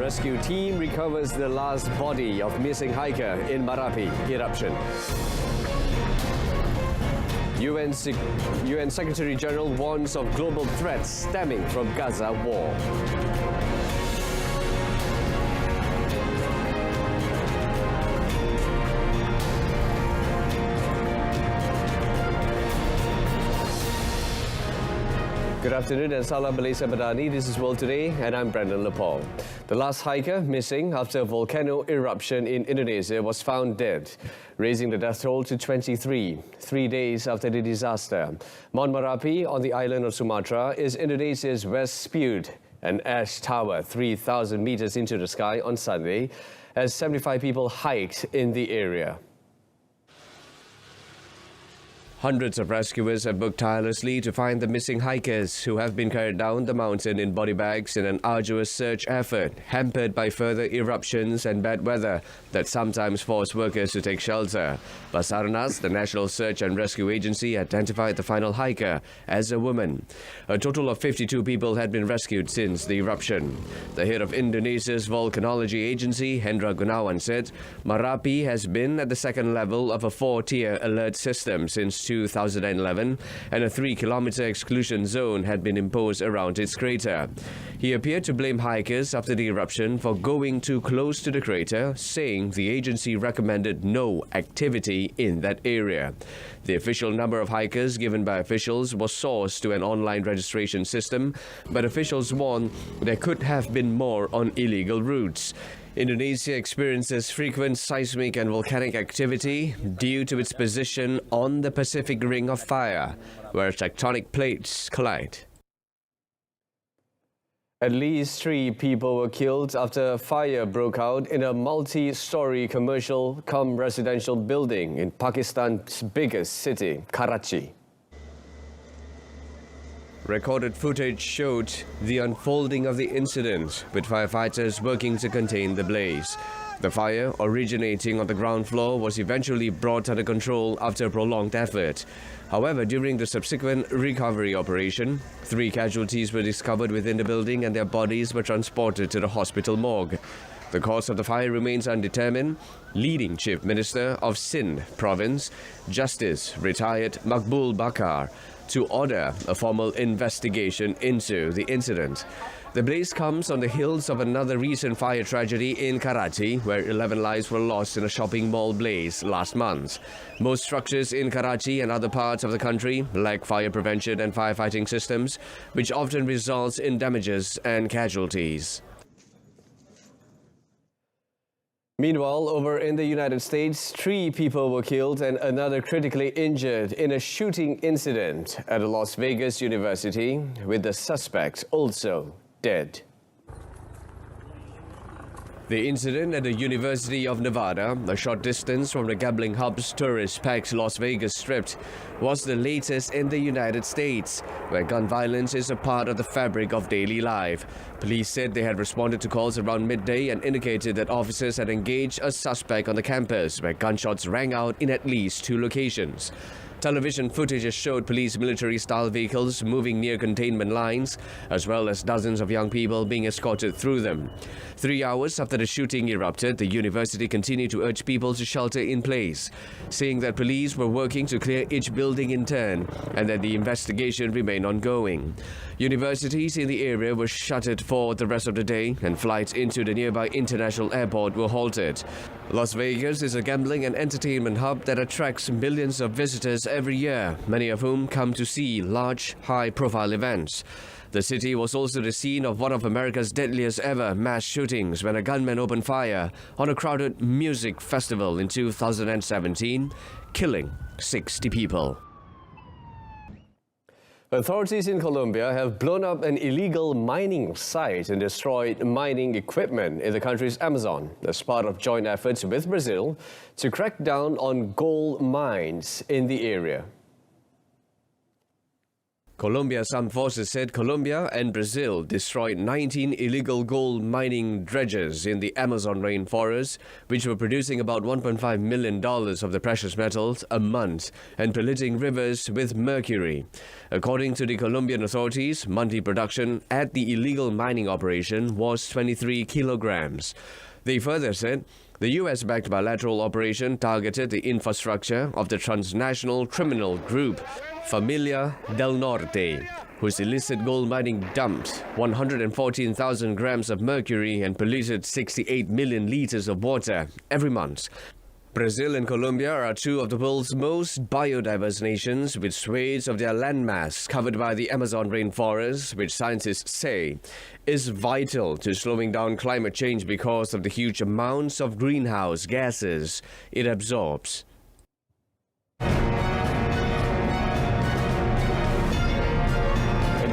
rescue team recovers the last body of missing hiker in Marapi eruption. UN Secretary General warns of global threats stemming from Gaza war. Good afternoon and salam Malaysia Madani. This is World Today and I'm Brendan Lepong. The last hiker missing after a volcano eruption in Indonesia was found dead, raising the death toll to 23, 3 days after the disaster. Mount Merapi on the island of Sumatra is Indonesia's west spewed an ash tower 3,000 meters into the sky on Sunday as 75 people hiked in the area. Hundreds of rescuers have worked tirelessly to find the missing hikers who have been carried down the mountain in body bags in an arduous search effort, hampered by further eruptions and bad weather that sometimes force workers to take shelter. Basarnas, the National Search and Rescue Agency, identified the final hiker as a woman. A total of 52 people had been rescued since the eruption. The head of Indonesia's volcanology agency, Hendra Gunawan, said Merapi has been at the second level of a 4-tier alert system since 2011, and a 3-kilometer exclusion zone had been imposed around its crater. He appeared to blame hikers after the eruption for going too close to the crater, saying the agency recommended no activity in that area. The official number of hikers given by officials was sourced to an online registration system, but officials warned there could have been more on illegal routes. Indonesia experiences frequent seismic and volcanic activity due to its position on the Pacific Ring of Fire, where tectonic plates collide. At least 3 people were killed after a fire broke out in a multi-story commercial-cum-residential building in Pakistan's biggest city, Karachi. Recorded footage showed the unfolding of the incident, with firefighters working to contain the blaze. The fire, originating on the ground floor, was eventually brought under control after a prolonged effort. However, during the subsequent recovery operation, 3 casualties were discovered within the building and their bodies were transported to the hospital morgue. The cause of the fire remains undetermined. Leading Chief Minister of Sindh Province, Justice retired Makbul Bakar, to order a formal investigation into the incident. The blaze comes on the heels of another recent fire tragedy in Karachi, where 11 lives were lost in a shopping mall blaze last month. Most structures in Karachi and other parts of the country lack fire prevention and firefighting systems, which often results in damages and casualties. Meanwhile, over in the United States, 3 people were killed and another critically injured in a shooting incident at a Las Vegas university, with the suspect also dead. The incident at the University of Nevada, a short distance from the gambling hub's tourist-packed Las Vegas Strip, was the latest in the United States, where gun violence is a part of the fabric of daily life. Police said they had responded to calls around midday and indicated that officers had engaged a suspect on the campus, where gunshots rang out in at least 2 locations. Television footage has showed police military-style vehicles moving near containment lines, as well as dozens of young people being escorted through them. 3 hours after the shooting erupted, the university continued to urge people to shelter in place, saying that police were working to clear each building in turn and that the investigation remained ongoing. Universities in the area were shuttered for the rest of the day, and flights into the nearby international airport were halted. Las Vegas is a gambling and entertainment hub that attracts millions of visitors every year, many of whom come to see large, high-profile events. The city was also the scene of one of America's deadliest ever mass shootings when a gunman opened fire on a crowded music festival in 2017, killing 60 people. Authorities in Colombia have blown up an illegal mining site and destroyed mining equipment in the country's Amazon as part of joint efforts with Brazil to crack down on gold mines in the area. Colombia's armed forces said Colombia and Brazil destroyed 19 illegal gold mining dredges in the Amazon rainforest, which were producing about $1.5 million of the precious metals a month and polluting rivers with mercury. According to the Colombian authorities, monthly production at the illegal mining operation was 23 kilograms. They further said the US-backed bilateral operation targeted the infrastructure of the transnational criminal group Familia del Norte, whose illicit gold mining dumped 114,000 grams of mercury and polluted 68 million liters of water every month. Brazil and Colombia are two of the world's most biodiverse nations, with swathes of their landmass covered by the Amazon rainforest, which scientists say is vital to slowing down climate change because of the huge amounts of greenhouse gases it absorbs. And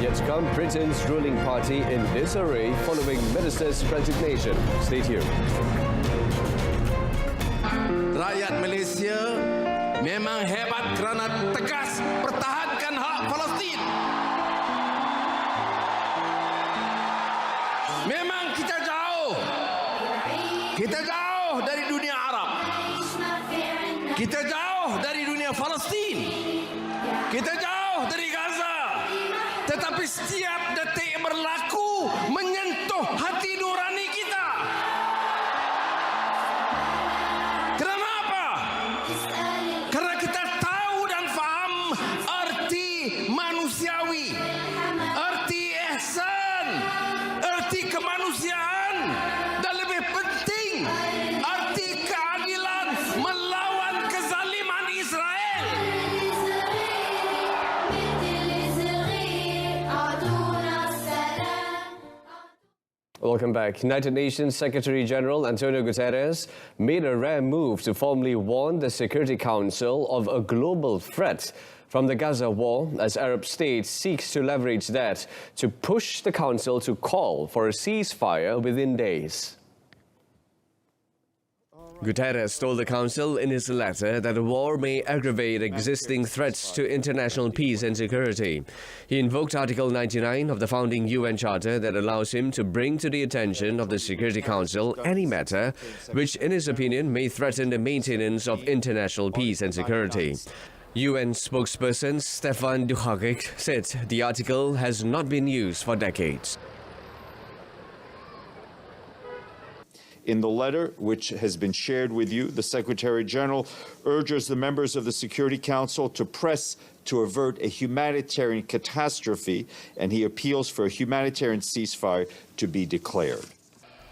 yet come Britain's ruling party in disarray following minister's resignation. Stay tuned. Rakyat Malaysia memang hebat kerana tegas pertahankan hak Palestin. Memang kita jauh dari dunia Arab. Kita jauh dari dunia Palestin. Kita jauh dari Gaza. Tetapi setiap detik berlaku menyentuh hati nurani kita. Kerana apa? Karena kita tahu dan faham arti manusiawi, arti ihsan, arti kemanusiaan, dan lebih penting, arti keadilan melawan kezaliman Israel. Welcome back. United Nations Secretary-General Antonio Guterres made a rare move to formally warn the Security Council of a global threat from the Gaza war as Arab states seeks to leverage that to push the Council to call for a ceasefire within days. Guterres told the Council in his letter that the war may aggravate existing threats to international peace and security. He invoked Article 99 of the founding UN Charter that allows him to bring to the attention of the Security Council any matter which, in his opinion, may threaten the maintenance of international peace and security. UN spokesperson Stefan Dujarric said the article has not been used for decades. In the letter, which has been shared with you, the Secretary-General urges the members of the Security Council to press to avert a humanitarian catastrophe, and he appeals for a humanitarian ceasefire to be declared.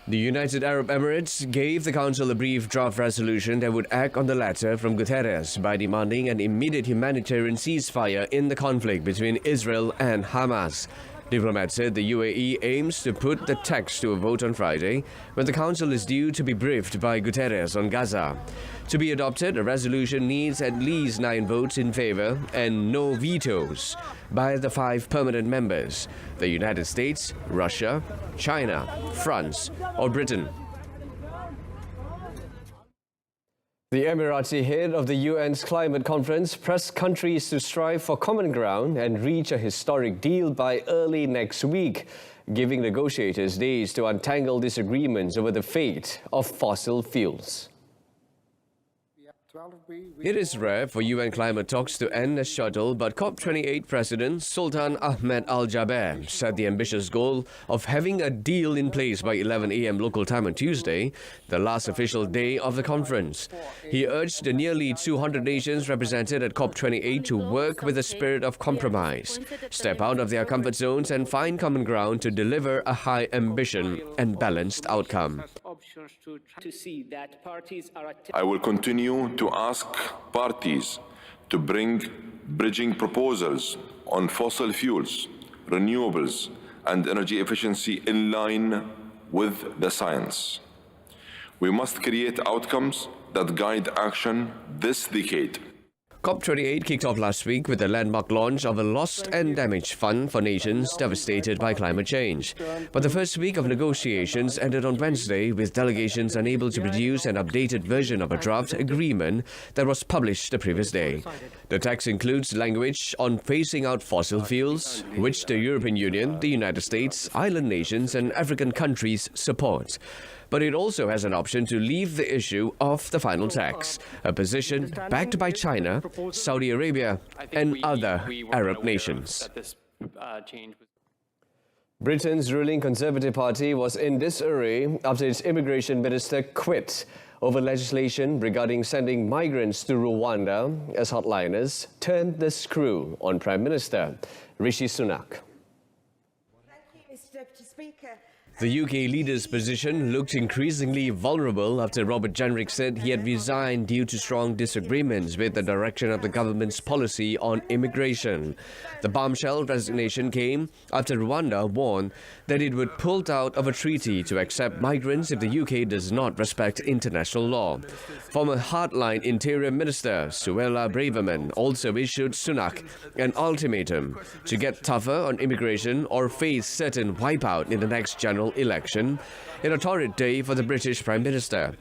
The United Arab Emirates gave the Council a brief draft resolution that would act on the letter from Guterres by demanding an immediate humanitarian ceasefire in the conflict between Israel and Hamas. Diplomats said the UAE aims to put the text to a vote on Friday, when the Council is due to be briefed by Guterres on Gaza. To be adopted, a resolution needs at least 9 votes in favor and no vetoes by the 5 permanent members: the United States, Russia, China, France, or Britain. The Emirati head of the UN's climate conference pressed countries to strive for common ground and reach a historic deal by early next week, giving negotiators days to untangle disagreements over the fate of fossil fuels. It is rare for UN climate talks to end as scheduled, but COP28 President Sultan Ahmed Al-Jaber set the ambitious goal of having a deal in place by 11 a.m. local time on Tuesday, the last official day of the conference. He urged the nearly 200 nations represented at COP28 to work with a spirit of compromise, step out of their comfort zones and find common ground to deliver a high ambition and balanced outcome. I will continue to ask parties to bring bridging proposals on fossil fuels, renewables, and energy efficiency in line with the science. We must create outcomes that guide action this decade. COP28 kicked off last week with the landmark launch of a Lost and Damaged Fund for nations devastated by climate change. But the first week of negotiations ended on Wednesday with delegations unable to produce an updated version of a draft agreement that was published the previous day. The text includes language on phasing out fossil fuels, which the European Union, the United States, island nations and African countries support. But it also has an option to leave the issue off the final text, a position backed by China, Saudi Arabia and other Arab nations. Britain's ruling Conservative Party was in disarray after its immigration minister quit over legislation regarding sending migrants to Rwanda as hotliners turned the screw on Prime Minister Rishi Sunak. Thank you, Mr. Deputy Speaker. The UK leader's position looked increasingly vulnerable after Robert Jenrick said he had resigned due to strong disagreements with the direction of the government's policy on immigration. The bombshell resignation came after Rwanda warned that it would pull out of a treaty to accept migrants if the UK does not respect international law. Former hardline Interior Minister Suella Braverman also issued Sunak an ultimatum to get tougher on immigration or face certain wipeout in the next general election, in a torrid day for the British Prime Minister.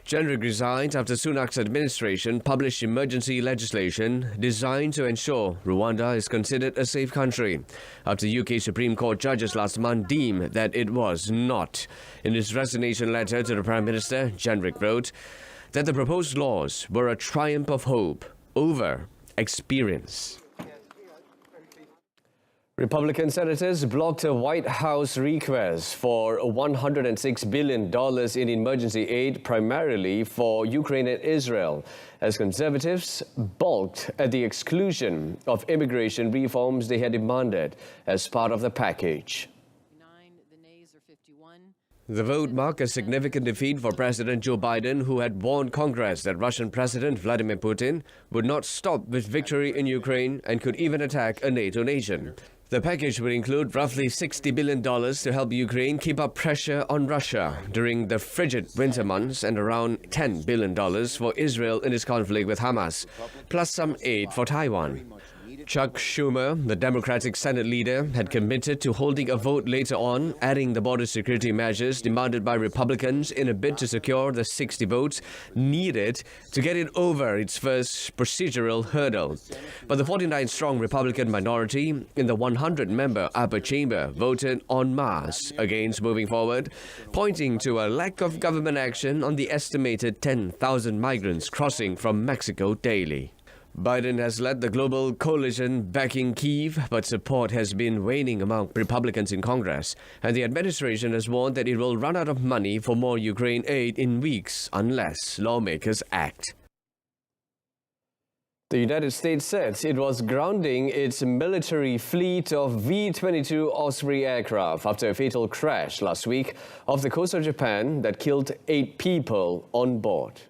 Jenrick resigned after Sunak's administration published emergency legislation designed to ensure Rwanda is considered a safe country, after UK Supreme Court judges last month deemed that it was not. In his resignation letter to the Prime Minister, Jenrick wrote that the proposed laws were a triumph of hope over experience. Republican senators blocked a White House request for $106 billion in emergency aid, primarily for Ukraine and Israel, as conservatives balked at the exclusion of immigration reforms they had demanded as part of the package. The vote marked a significant defeat for President Joe Biden, who had warned Congress that Russian President Vladimir Putin would not stop with victory in Ukraine and could even attack a NATO nation. The package would include roughly $60 billion to help Ukraine keep up pressure on Russia during the frigid winter months and around $10 billion for Israel in its conflict with Hamas, plus some aid for Taiwan. Chuck Schumer, the Democratic Senate leader, had committed to holding a vote later on, adding the border security measures demanded by Republicans in a bid to secure the 60 votes needed to get it over its first procedural hurdle. But the 49-strong Republican minority in the 100-member upper chamber voted en masse against moving forward, pointing to a lack of government action on the estimated 10,000 migrants crossing from Mexico daily. Biden has led the global coalition backing Kyiv, but support has been waning among Republicans in Congress, and the administration has warned that it will run out of money for more Ukraine aid in weeks unless lawmakers act. The United States said it was grounding its military fleet of V-22 Osprey aircraft after a fatal crash last week off the coast of Japan that killed 8 people on board.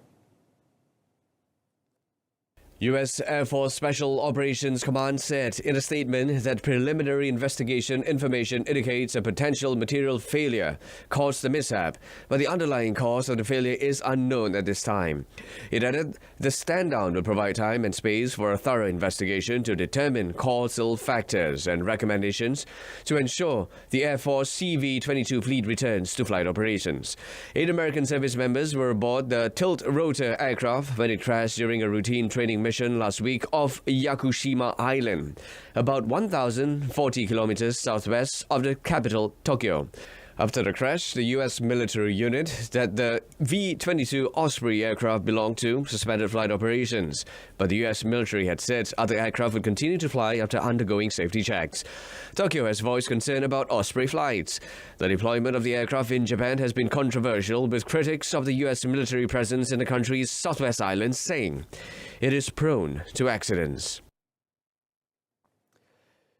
U.S. Air Force Special Operations Command said in a statement that preliminary investigation information indicates a potential material failure caused the mishap, but the underlying cause of the failure is unknown at this time. It added the stand-down will provide time and space for a thorough investigation to determine causal factors and recommendations to ensure the Air Force CV-22 fleet returns to flight operations. 8 American service members were aboard the tilt-rotor aircraft when it crashed during a routine training mission last week off Yakushima Island, about 1,040 kilometers southwest of the capital, Tokyo. After the crash, the U.S. military unit that the V-22 Osprey aircraft belonged to suspended flight operations, but the U.S. military had said other aircraft would continue to fly after undergoing safety checks. Tokyo has voiced concern about Osprey flights. The deployment of the aircraft in Japan has been controversial, with critics of the U.S. military presence in the country's southwest islands saying it is prone to accidents.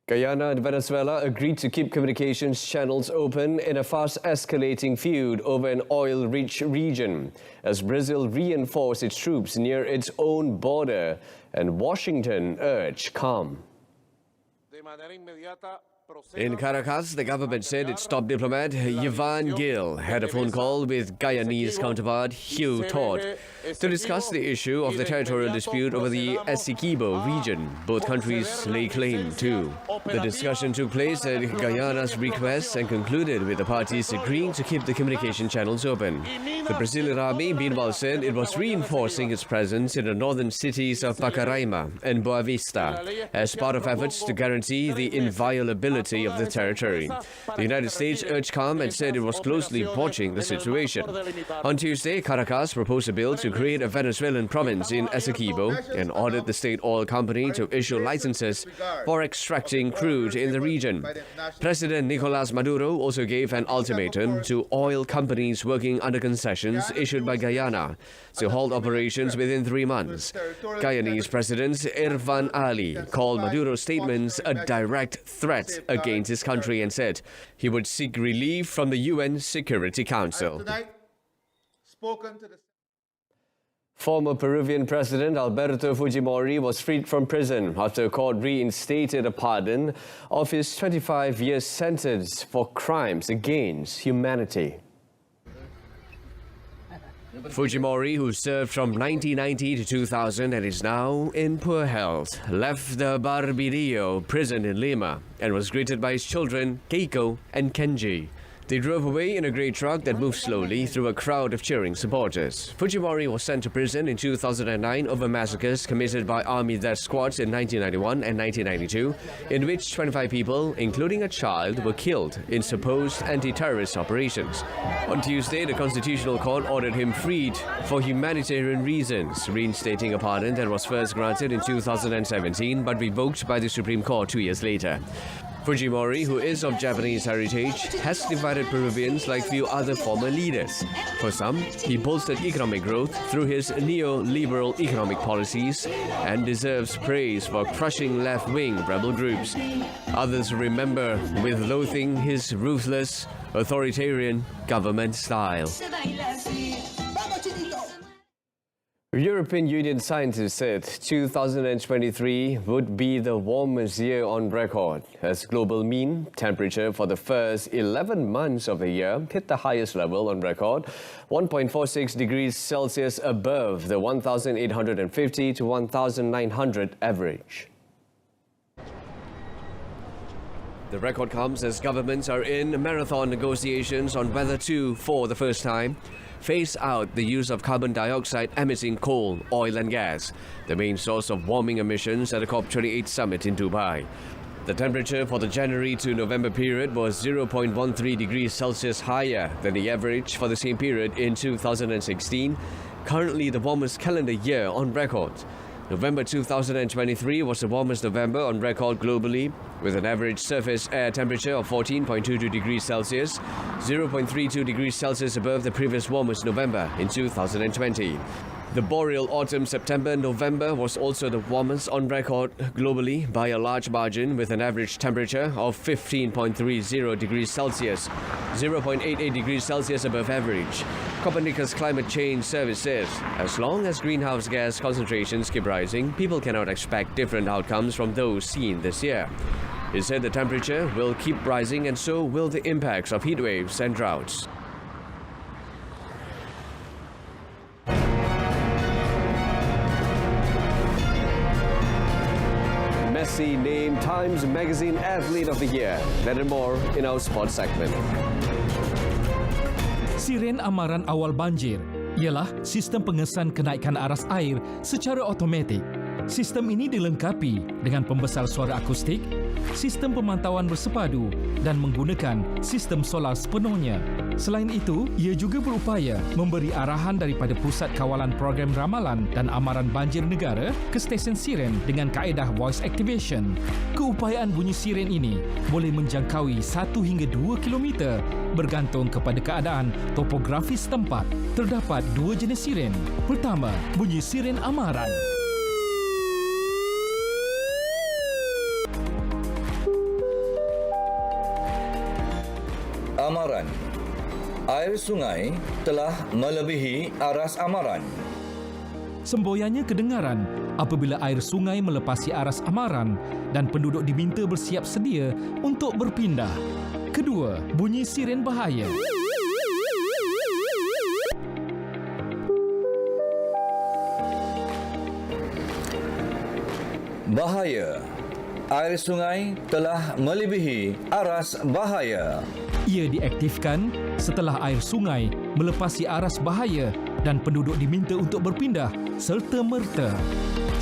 Guyana and Venezuela agreed to keep communications channels open in a fast-escalating feud over an oil-rich region as Brazil reinforced its troops near its own border and Washington urged calm. In Caracas, the government said its top diplomat, Yvonne Gill, had a phone call with Guyanese counterpart Hugh Todd to discuss the issue of the territorial dispute over the Essequibo region both countries lay claim to. The discussion took place at Guyana's request and concluded with the parties agreeing to keep the communication channels open. The Brazilian army, meanwhile, said it was reinforcing its presence in the northern cities of Pacaraima and Boa Vista as part of efforts to guarantee the inviolability of the territory. The United States urged calm and said it was closely watching the situation. On Tuesday, Caracas proposed a bill to create a Venezuelan province in Essequibo and ordered the state oil company to issue licenses for extracting crude in the region. President Nicolas Maduro also gave an ultimatum to oil companies working under concessions issued by Guyana to halt operations within 3 months. Guyanese President Irfan Ali called Maduro's statements a direct threat against his country and said he would seek relief from the UN Security Council. Former Peruvian President Alberto Fujimori was freed from prison after a court reinstated a pardon of his 25-year sentence for crimes against humanity. Fujimori, who served from 1990 to 2000 and is now in poor health, left the Barbirio prison in Lima and was greeted by his children, Keiko and Kenji. They drove away in a grey truck that moved slowly through a crowd of cheering supporters. Fujimori was sent to prison in 2009 over massacres committed by army death squads in 1991 and 1992, in which 25 people, including a child, were killed in supposed anti-terrorist operations. On Tuesday, the Constitutional Court ordered him freed for humanitarian reasons, reinstating a pardon that was first granted in 2017 but revoked by the Supreme Court 2 years later. Fujimori, who is of Japanese heritage, has divided Peruvians like few other former leaders. For some, he bolstered economic growth through his neoliberal economic policies and deserves praise for crushing left-wing rebel groups. Others remember with loathing his ruthless, authoritarian government style. European Union scientists said 2023 would be the warmest year on record, as global mean temperature for the first 11 months of the year hit the highest level on record, 1.46 degrees Celsius above the 1,850 to 1,900 average. The record comes as governments are in marathon negotiations on whether to, for the first time, phase out the use of carbon dioxide emitting coal, oil and gas, the main source of warming emissions at the COP28 summit in Dubai. The temperature for the January to November period was 0.13 degrees Celsius higher than the average for the same period in 2016, currently the warmest calendar year on record. November 2023 was the warmest November on record globally, with an average surface air temperature of 14.22 degrees Celsius, 0.32 degrees Celsius above the previous warmest November in 2020. The boreal autumn September-November was also the warmest on record globally by a large margin, with an average temperature of 15.30 degrees Celsius, 0.88 degrees Celsius above average. Copernicus Climate Change Service says, as long as greenhouse gas concentrations keep rising, people cannot expect different outcomes from those seen this year. It said the temperature will keep rising and so will the impacts of heat waves and droughts. Messi named Times Magazine Athlete of the Year. That and more in our sports segment. Siren amaran awal banjir ialah sistem pengesan kenaikan aras air secara automatik. Sistem ini dilengkapi dengan pembesar suara akustik, sistem pemantauan bersepadu dan menggunakan sistem solar sepenuhnya. Selain itu, ia juga berupaya memberi arahan daripada Pusat Kawalan Program Ramalan dan Amaran Banjir Negara ke stesen siren dengan kaedah voice activation. Keupayaan bunyi siren ini boleh menjangkaui 1 hingga 2 kilometer bergantung kepada keadaan topografi setempat. Terdapat 2 jenis siren. Pertama, bunyi siren amaran. Amaran. Air sungai telah melebihi aras amaran. Semboyannya kedengaran apabila air sungai melepasi aras amaran dan penduduk diminta bersiap sedia untuk berpindah. Kedua, bunyi siren bahaya. Bahaya. Air sungai telah melebihi aras bahaya. Ia diaktifkan setelah air sungai melepasi aras bahaya dan penduduk diminta untuk berpindah serta-merta.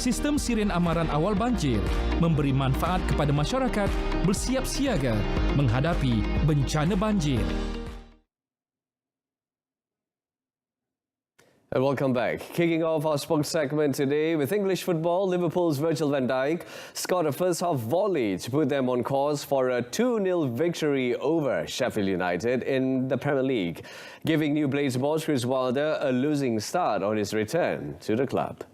Sistem siren amaran awal banjir memberi manfaat kepada masyarakat bersiap siaga menghadapi bencana banjir. And welcome back. Kicking off our sports segment today with English football, Liverpool's Virgil van Dijk scored a first-half volley to put them on course for a 2-0 victory over Sheffield United in the Premier League, giving New Blades boss Chris Wilder a losing start on his return to the club.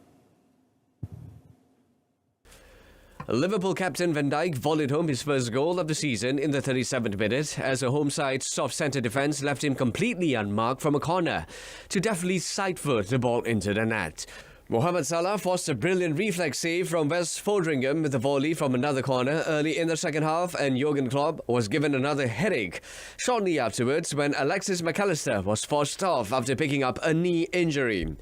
Liverpool captain Van Dijk volleyed home his first goal of the season in the 37th minute as a home side's soft centre defence left him completely unmarked from a corner to deftly side-foot the ball into the net. Mohamed Salah forced a brilliant reflex save from West Foderingham with a volley from another corner early in the second half, and Jurgen Klopp was given another headache shortly afterwards when Alexis McAllister was forced off after picking up a knee injury.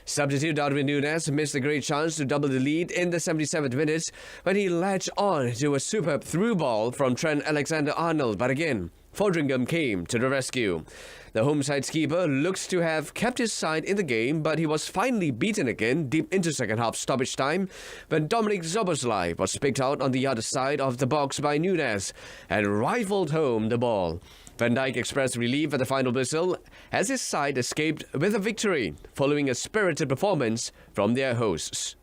Substitute Darwin Núñez missed a great chance to double the lead in the 77th minute when he latched on to a superb through ball from Trent Alexander-Arnold, but again, Foderingham came to the rescue. The home side's keeper looks to have kept his side in the game, but he was finally beaten again deep into second half stoppage time when Dominic Szoboszlai was picked out on the other side of the box by Núñez and rifled home the ball. Van Dijk expressed relief at the final whistle as his side escaped with a victory following a spirited performance from their hosts.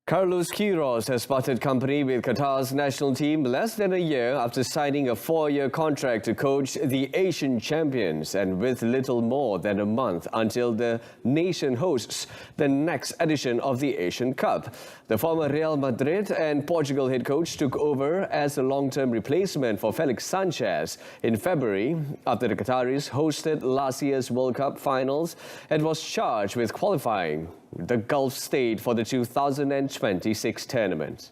Carlos Queiroz has parted company with Qatar's national team less than a year after signing a 4-year contract to coach the Asian champions, and with little more than a month until the nation hosts the next edition of the Asian Cup. The former Real Madrid and Portugal head coach took over as a long-term replacement for Felix Sanchez in February after the Qataris hosted last year's World Cup finals and was charged with qualifying the Gulf state for the 2026 tournament.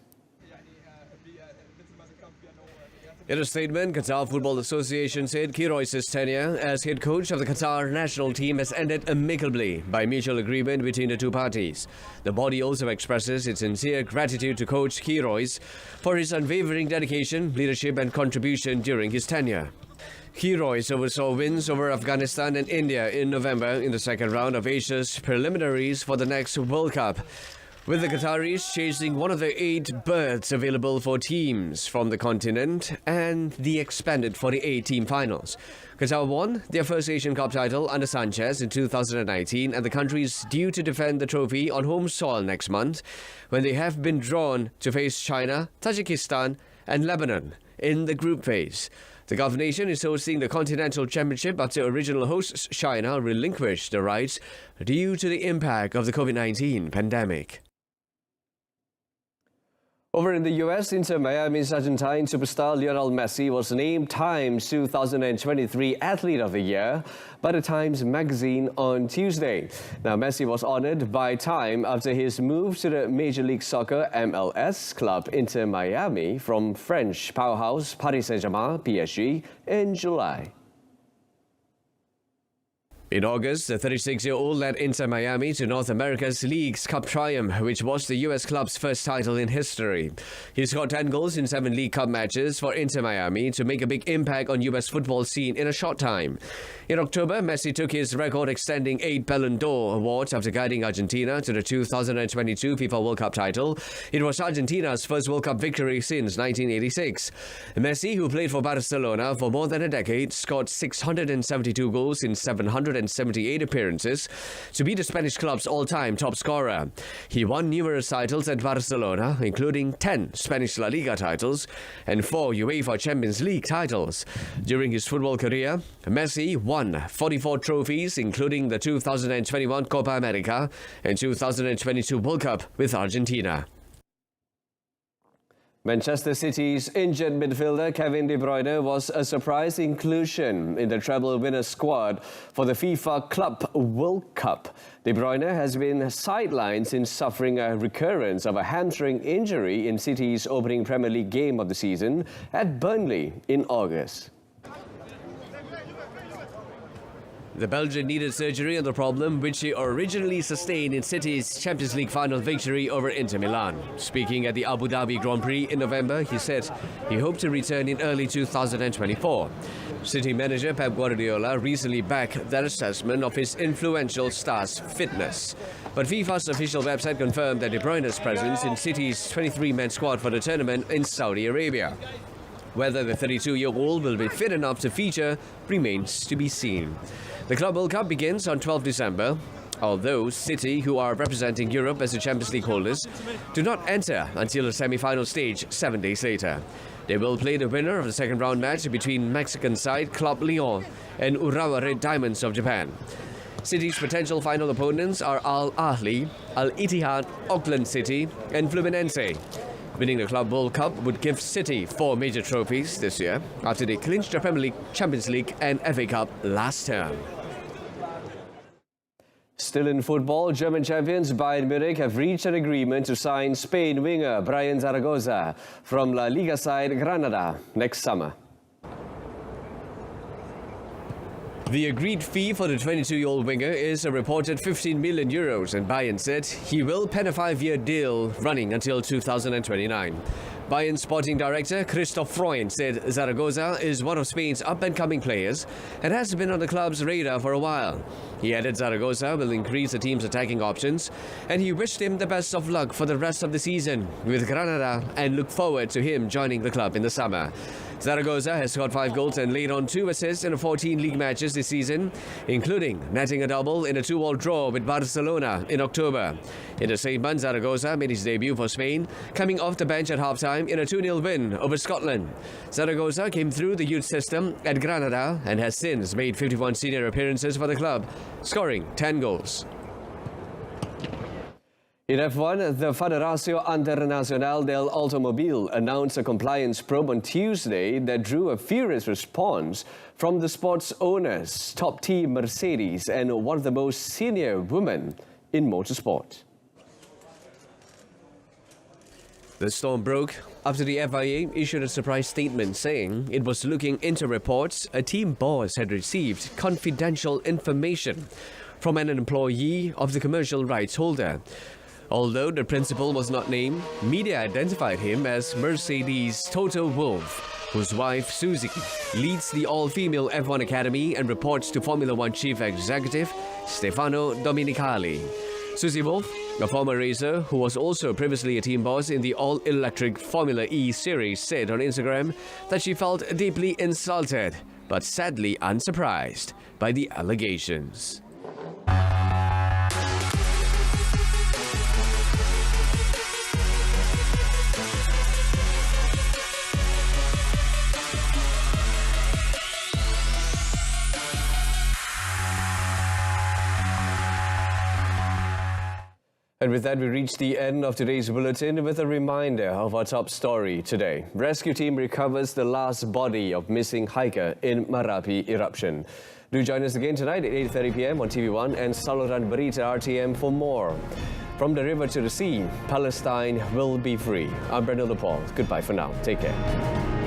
In a statement, Qatar Football Association said Queiroz's tenure as head coach of the Qatar national team has ended amicably by mutual agreement between the two parties. The body also expresses its sincere gratitude to Coach Queiroz for his unwavering dedication, leadership and contribution during his tenure. Queiroz oversaw wins over Afghanistan and India in November in the second round of Asia's preliminaries for the next World Cup, with the Qataris chasing one of the 8 berths available for teams from the continent and the expanded 48-team finals. Qatar won their first Asian Cup title under Sanchez in 2019, and the country is due to defend the trophy on home soil next month when they have been drawn to face China, Tajikistan and Lebanon in the group phase. The Gulf nation is hosting the Continental Championship after original hosts China relinquished the rights due to the impact of the COVID-19 pandemic. Over in the US, Inter Miami's Argentine superstar Lionel Messi was named Time's 2023 Athlete of the Year by the Times magazine on Tuesday. Now, Messi was honored by Time after his move to the Major League Soccer MLS club Inter Miami from French powerhouse Paris Saint-Germain PSG in July. In August, the 36-year-old led Inter Miami to North America's League's Cup triumph, which was the U.S. club's first title in history. He scored 10 goals in 7 League Cup matches for Inter Miami to make a big impact on U.S. football scene in a short time. In October, Messi took his record-extending 8 Ballon d'Or awards after guiding Argentina to the 2022 FIFA World Cup title. It was Argentina's first World Cup victory since 1986. Messi, who played for Barcelona for more than a decade, scored 672 goals in 778 appearances to be the Spanish club's all-time top scorer. He won numerous titles at Barcelona, including 10 Spanish La Liga titles and 4 UEFA Champions League titles. During his football career, Messi won 44 trophies, including the 2021 Copa America and 2022 World Cup with Argentina. Manchester City's injured midfielder Kevin De Bruyne was a surprise inclusion in the treble winner squad for the FIFA Club World Cup. De Bruyne has been sidelined since suffering a recurrence of a hamstring injury in City's opening Premier League game of the season at Burnley in August. The Belgian needed surgery on the problem which he originally sustained in City's Champions League final victory over Inter Milan. Speaking at the Abu Dhabi Grand Prix in November, he said he hoped to return in early 2024. City manager Pep Guardiola recently backed that assessment of his influential star's fitness. But FIFA's official website confirmed that De Bruyne's presence in City's 23-man squad for the tournament in Saudi Arabia. Whether the 32-year-old will be fit enough to feature remains to be seen. The Club World Cup begins on 12 December, although City, who are representing Europe as the Champions League holders, do not enter until the semi-final stage 7 days later. They will play the winner of the second round match between Mexican side Club Lyon and Urawa Red Diamonds of Japan. City's potential final opponents are Al Ahly, Al Ittihad, Auckland City and Fluminense. Winning the Club World Cup would give City 4 major trophies this year after they clinched the Premier League, Champions League and FA Cup last term. Still in football, German champions Bayern Munich have reached an agreement to sign Spain winger Brian Zaragoza from La Liga side Granada next summer. The agreed fee for the 22-year-old winger is a reported 15 million euros, and Bayern said he will pen a 5-year deal running until 2029. Bayern sporting director Christoph Freund said Zaragoza is one of Spain's up-and-coming players and has been on the club's radar for a while. He added Zaragoza will increase the team's attacking options, and he wished him the best of luck for the rest of the season with Granada and looked forward to him joining the club in the summer. Zaragoza has scored 5 goals and laid on 2 assists in 14 league matches this season, including netting a double in a 2-2 draw with Barcelona in October. In the same month, Zaragoza made his debut for Spain, coming off the bench at half-time in a 2-0 win over Scotland. Zaragoza came through the youth system at Granada and has since made 51 senior appearances for the club, scoring 10 goals. In F1, the Federación Internacional del Automóvil announced a compliance probe on Tuesday that drew a furious response from the sport's owners, top team Mercedes, and one of the most senior women in motorsport. The storm broke after the FIA issued a surprise statement saying it was looking into reports a team boss had received confidential information from an employee of the commercial rights holder. Although the principal was not named, media identified him as Mercedes' Toto Wolff, whose wife, Susie, leads the all-female F1 Academy and reports to Formula One Chief Executive Stefano Domenicali. Susie Wolff, a former racer who was also previously a team boss in the all-electric Formula E series, said on Instagram that she felt deeply insulted, but sadly unsurprised by the allegations. And with that, we reach the end of today's bulletin with a reminder of our top story today. Rescue team recovers the last body of missing hiker in Merapi eruption. Do join us again tonight at 8:30 p.m. on TV1 and saluran Berita RTM for more. From the river to the sea, Palestine will be free. I'm Brendan Paul. Goodbye for now. Take care.